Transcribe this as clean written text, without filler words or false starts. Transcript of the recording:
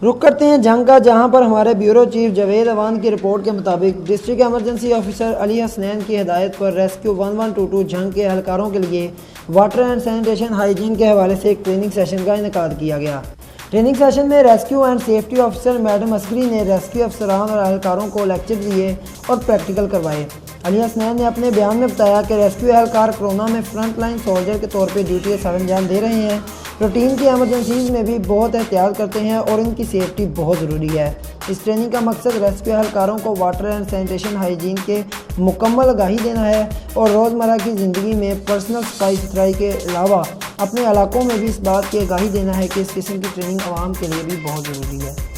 रुक करते हैं जंग का, जहां पर हमारे ब्यूरो चीफ जावेद अवान की रिपोर्ट के मुताबिक district emergency officer Ali Hasnain की हिदायत पर रेस्क्यू 1122 जंग के एहलकारों के लिए वाटर एंड सैनिटेशन हाइजीन के हवाले से एक ट्रेनिंग सेशन का इनेकाद किया गया। ट्रेनिंग सेशन में rescue and safety officer madam Asghari ने रेस्क्यू अफसरान और एहलकारों को लेक्चर दिए और प्रैक्टिकल करवाए। अली हसनैन ने अपने बयान में बताया कि रेस्क्यू एहलकार कोरोना में फ्रंट लाइन सोल्जर के तौर पर ड्यूटी सर अंजाम दे रहे हैं। रूटीन की एमरजेंसीज में भी बहुत एहतियात करते हैं और इनकी सेफ्टी बहुत ज़रूरी है। इस ट्रेनिंग का मकसद रेस्क्यू एहलकारों को वाटर एंड सैनिटेशन हाइजीन के मुकम्मल आगाही देना है और रोज़मर्रा की ज़िंदगी में पर्सनल सफाई सुथराई के अलावा अपने इलाकों में भी इस बात की आगाही देना है कि इस किस्म की ट्रेनिंग आवाम के लिए भी बहुत ज़रूरी है।